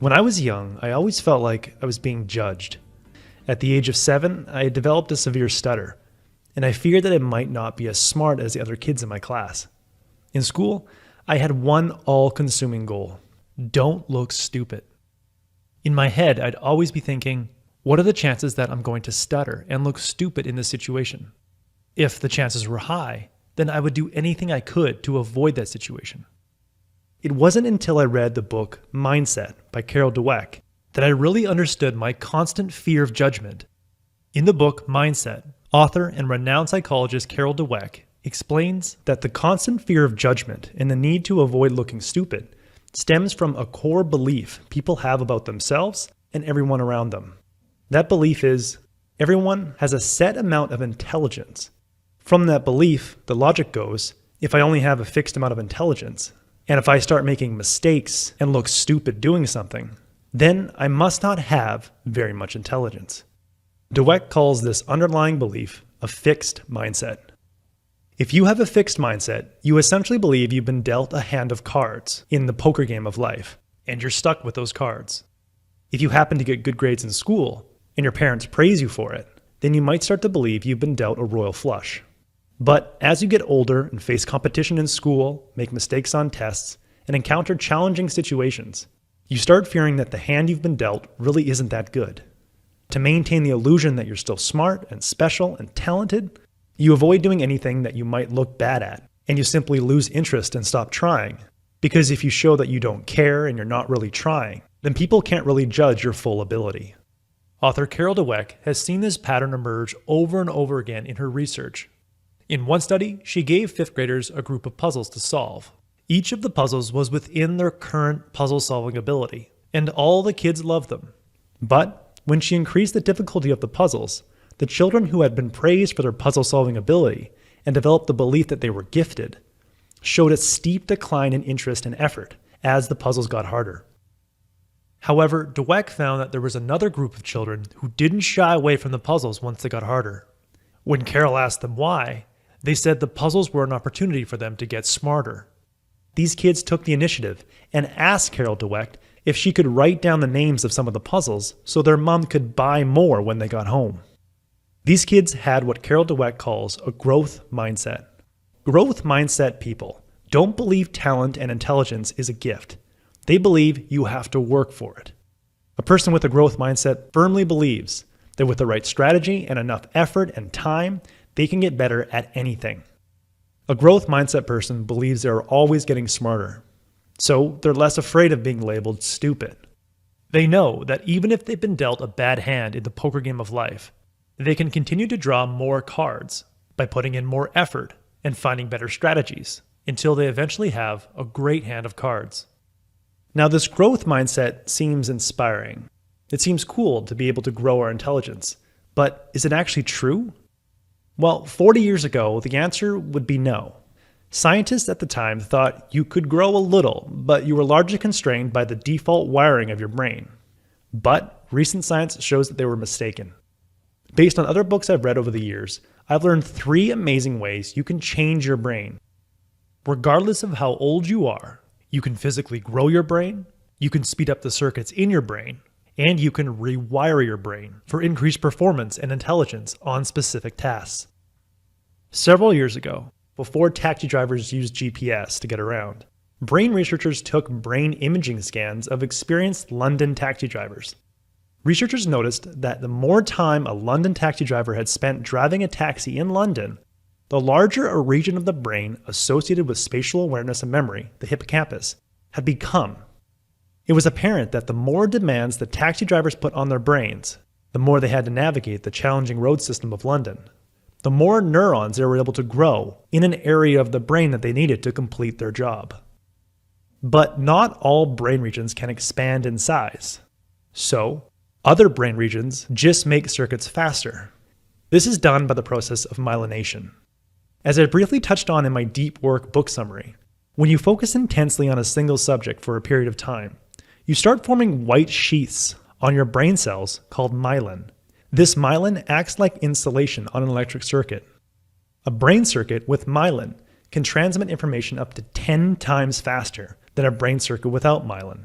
When I was young, I always felt like I was being judged. At the age of 7, I had developed a severe stutter, and I feared that I might not be as smart as the other kids in my class. In school, I had one all-consuming goal: don't look stupid. In my head, I'd always be thinking, what are the chances that I'm going to stutter and look stupid in this situation? If the chances were high, then I would do anything I could to avoid that situation. It wasn't until I read the book Mindset by Carol Dweck that I really understood my constant fear of judgment. In the book Mindset, author and renowned psychologist Carol Dweck explains that the constant fear of judgment and the need to avoid looking stupid stems from a core belief people have about themselves and everyone around them. That belief is, everyone has a set amount of intelligence. From that belief, the logic goes, if I only have a fixed amount of intelligence, and if I start making mistakes and look stupid doing something, then I must not have very much intelligence. Dweck calls this underlying belief a fixed mindset. If you have a fixed mindset, you essentially believe you've been dealt a hand of cards in the poker game of life, and you're stuck with those cards. If you happen to get good grades in school, and your parents praise you for it, then you might start to believe you've been dealt a royal flush. But as you get older and face competition in school, make mistakes on tests, and encounter challenging situations, you start fearing that the hand you've been dealt really isn't that good. To maintain the illusion that you're still smart and special and talented, you avoid doing anything that you might look bad at, and you simply lose interest and stop trying. Because if you show that you don't care and you're not really trying, then people can't really judge your full ability. Author Carol Dweck has seen this pattern emerge over and over again in her research. In one study, she gave 5th graders a group of puzzles to solve. Each of the puzzles was within their current puzzle-solving ability, and all the kids loved them. But when she increased the difficulty of the puzzles, the children who had been praised for their puzzle-solving ability and developed the belief that they were gifted showed a steep decline in interest and effort as the puzzles got harder. However, Dweck found that there was another group of children who didn't shy away from the puzzles once they got harder. When Carol asked them why, they said the puzzles were an opportunity for them to get smarter. These kids took the initiative and asked Carol Dweck if she could write down the names of some of the puzzles so their mom could buy more when they got home. These kids had what Carol Dweck calls a growth mindset. Growth mindset people don't believe talent and intelligence is a gift. They believe you have to work for it. A person with a growth mindset firmly believes that with the right strategy and enough effort and time, they can get better at anything. A growth mindset person believes they're always getting smarter, so they're less afraid of being labeled stupid. They know that even if they've been dealt a bad hand in the poker game of life, they can continue to draw more cards by putting in more effort and finding better strategies until they eventually have a great hand of cards. Now, this growth mindset seems inspiring. It seems cool to be able to grow our intelligence, but is it actually true? Well, 40 years ago, the answer would be no. Scientists at the time thought you could grow a little, but you were largely constrained by the default wiring of your brain. But recent science shows that they were mistaken. Based on other books I've read over the years, I've learned 3 amazing ways you can change your brain. Regardless of how old you are, you can physically grow your brain, you can speed up the circuits in your brain, and you can rewire your brain for increased performance and intelligence on specific tasks. Several years ago, before taxi drivers used GPS to get around, brain researchers took brain imaging scans of experienced London taxi drivers. Researchers noticed that the more time a London taxi driver had spent driving a taxi in London, the larger a region of the brain associated with spatial awareness and memory, the hippocampus, had become. It was apparent that the more demands the taxi drivers put on their brains, the more they had to navigate the challenging road system of London, the more neurons they were able to grow in an area of the brain that they needed to complete their job. But not all brain regions can expand in size. So, other brain regions just make circuits faster. This is done by the process of myelination. As I briefly touched on in my deep work book summary, when you focus intensely on a single subject for a period of time, you start forming white sheaths on your brain cells called myelin. This myelin acts like insulation on an electric circuit. A brain circuit with myelin can transmit information up to 10 times faster than a brain circuit without myelin.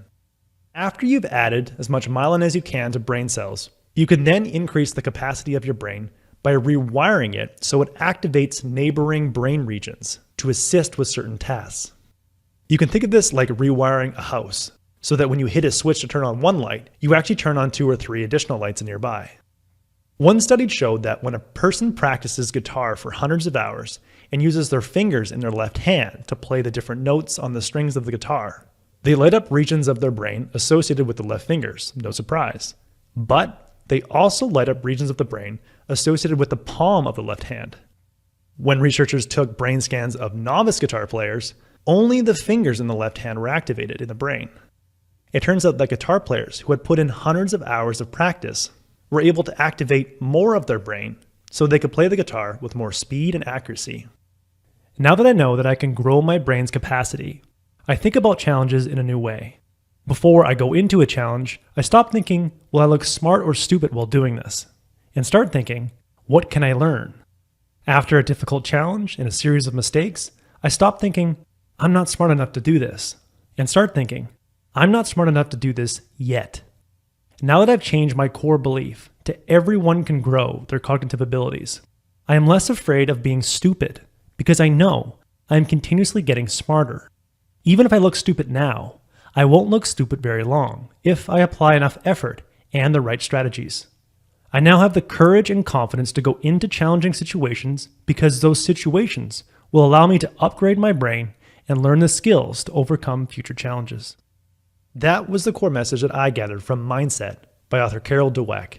After you've added as much myelin as you can to brain cells, you can then increase the capacity of your brain by rewiring it so it activates neighboring brain regions to assist with certain tasks. You can think of this like rewiring a house, so that when you hit a switch to turn on one light, you actually turn on 2 or 3 additional lights nearby. One study showed that when a person practices guitar for hundreds of hours and uses their fingers in their left hand to play the different notes on the strings of the guitar, they light up regions of their brain associated with the left fingers, no surprise. But they also light up regions of the brain associated with the palm of the left hand. When researchers took brain scans of novice guitar players, only the fingers in the left hand were activated in the brain. It turns out that guitar players who had put in hundreds of hours of practice were able to activate more of their brain so they could play the guitar with more speed and accuracy. Now that I know that I can grow my brain's capacity, I think about challenges in a new way. Before I go into a challenge, I stop thinking, will I look smart or stupid while doing this? And start thinking, what can I learn? After a difficult challenge and a series of mistakes, I stop thinking, I'm not smart enough to do this, and start thinking, I'm not smart enough to do this yet. Now that I've changed my core belief to everyone can grow their cognitive abilities, I am less afraid of being stupid because I know I am continuously getting smarter. Even if I look stupid now, I won't look stupid very long if I apply enough effort and the right strategies. I now have the courage and confidence to go into challenging situations because those situations will allow me to upgrade my brain and learn the skills to overcome future challenges. That was the core message that I gathered from Mindset by author Carol Dweck.